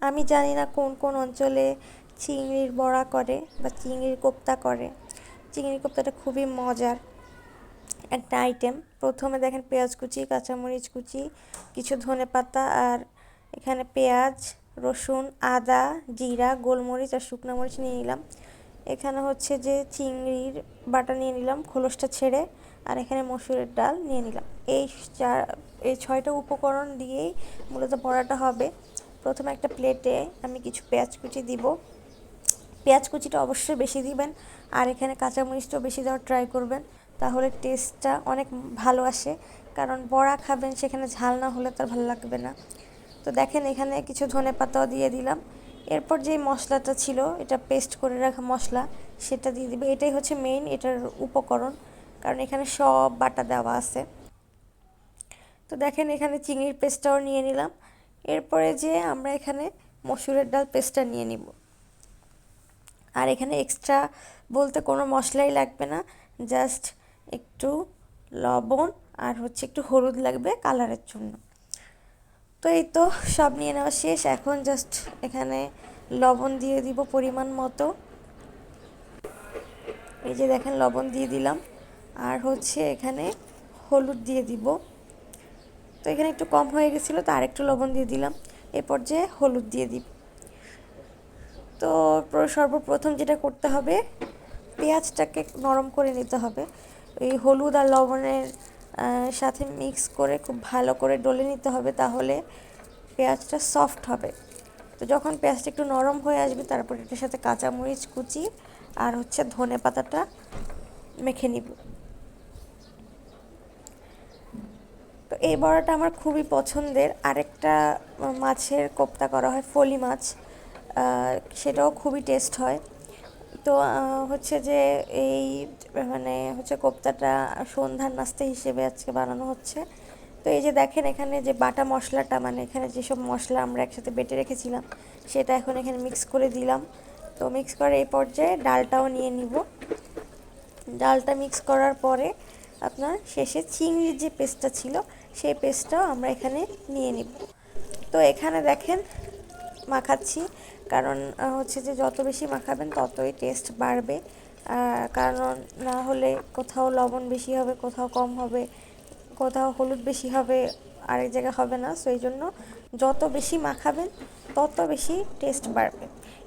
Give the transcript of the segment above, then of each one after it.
আমি জানি না কোন কোন অঞ্চলে চিংড়ির বড়া করে বা চিংড়ির কোপ্তা করে। চিংড়ির কোপ্তাটা খুবই মজার একটা আইটেম। প্রথমে দেখেন পেঁয়াজ কুচি, কাঁচামরিচ কুচি, কিছু ধনেপাতা, আর এখানে পেঁয়াজ, রসুন, আদা, জিরা, গোলমরিচ আর শুকনো মরিচ নিয়ে নিলাম। এখানে হচ্ছে যে চিংড়ির বাটা নিয়ে নিলাম খোলসটা ছেড়ে, আর এখানে মসুরের ডাল নিয়ে নিলাম। এই 6টা উপকরণ দিয়েই মূলত বড়াটা হবে। প্রথমে একটা প্লেটে আমি কিছু পেঁয়াজ কুচি দিব। পেঁয়াজ কুচিটা অবশ্যই বেশি দিবেন, আর এখানে কাঁচামরিচটাও বেশি দেওয়ার ট্রাই করবেন, তাহলে টেস্টটা অনেক ভালো আসে। কারণ বড়া খাবেন, সেখানে ঝাল না হলে তার ভালো লাগবে না। তো দেখেন এখানে কিছু ধনেপাতাও দিয়ে দিলাম। এরপর যেই মশলাটা ছিল, এটা পেস্ট করে রাখা মশলা, সেটা দিয়ে দিবে। এটাই হচ্ছে মেইন, এটার উপকরণ, কারণ এখানে সব বাটা দেওয়া আছে। তো দেখেন এখানে চিংড়ির পেস্টটাও নিয়ে নিলাম। এরপরে যে আমরা এখানে মসুরের ডাল পেস্টটা নিয়ে নিব। আর এখানে এক্সট্রা বলতে কোনো মশলাই লাগবে না, জাস্ট একটু লবণ আর হচ্ছে একটু হলুদ লাগবে কালারের জন্য। তো এই তো সব নিয়ে নেওয়া শেষ। এখন জাস্ট এখানে লবণ দিয়ে দিব পরিমাণ মতো। এই যে দেখেন লবণ দিয়ে দিলাম, আর হচ্ছে এখানে হলুদ দিয়ে দিব। তো এখানে একটু কম হয়ে গেছিলো, তো আরেকটু লবণ দিয়ে দিলাম। এরপর যে হলুদ দিয়ে দিব। তো সর্বপ্রথম যেটা করতে হবে, পেঁয়াজটাকে নরম করে নিতে হবে। এই হলুদ আর লবণের সাথে মিক্স করে খুব ভালো করে ডলে নিতে হবে, তাহলে পেঁয়াজটা সফট হবে। তো যখন পেঁয়াজটা একটু নরম হয়ে আসবে, তারপর এটার সাথে কাঁচামরিচ কুচি আর হচ্ছে ধনে পাতাটা মেখে নিব। তো এই বড়াটা আমার খুবই পছন্দের। আরেকটা মাছের কোপ্তা করা হয়, ফলি মাছ, সেটাও খুবই টেস্ট হয়। তো হচ্ছে যে এই মানে হচ্ছে কোপ্তাটা সন্ধ্যার নাস্তা হিসেবে আজকে বানানো হচ্ছে। তো এই যে দেখেন এখানে যে বাটা মশলাটা, মানে এখানে যেসব মশলা আমরা একসাথে বেটে রেখেছিলাম, সেটা এখন এখানে মিক্স করে দিলাম। তো মিক্স করে এই পর্যায়ে ডালটাও নিয়ে নিব। ডালটা মিক্স করার পরে আপনার শেষে চিংড়ির যে পেস্টটা ছিল, সেই পেস্টটাও আমরা এখানে নিয়ে নিব। তো এখানে দেখেন মাখাচ্ছি, কারণ হচ্ছে যে যত বেশি মাখাবেন ততই টেস্ট বাড়বে। কারণ না হলে কোথাও লবণ বেশি হবে, কোথাও কম হবে, কোথাও হলুদ বেশি হবে, আরেক জায়গায় হবে না। সো এই জন্য যত বেশি মাখাবেন তত বেশি টেস্ট বাড়বে।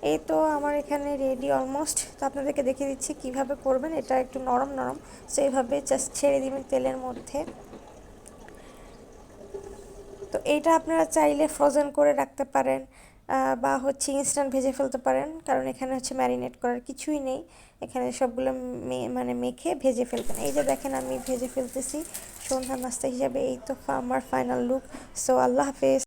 এই তো আমার এখানে রেডি অলমোস্ট। তো আপনাদেরকে দেখিয়ে দিচ্ছি কিভাবে করবেন। এটা একটু নরম নরম, সো এইভাবে জাস্ট ছেড়ে দিবেন তেলের মধ্যে। তো এইটা আপনারা চাইলে ফ্রোজেন করে রাখতে পারেন, বা হচ্ছে ইনস্ট্যান্ট ভেজে ফেলতে পারেন, কারণ এখানে হচ্ছে ম্যারিনেট করার কিছুই নেই। এখানে সবগুলো মানে মেখে ভেজে ফেলবেন। এই যে দেখেন আমি ভেজে ফেলতেছি সন্ধ্যা নাস্তা হিসাবে। এই তো আমার ফাইনাল লুক। সো আল্লাহ হাফেজ।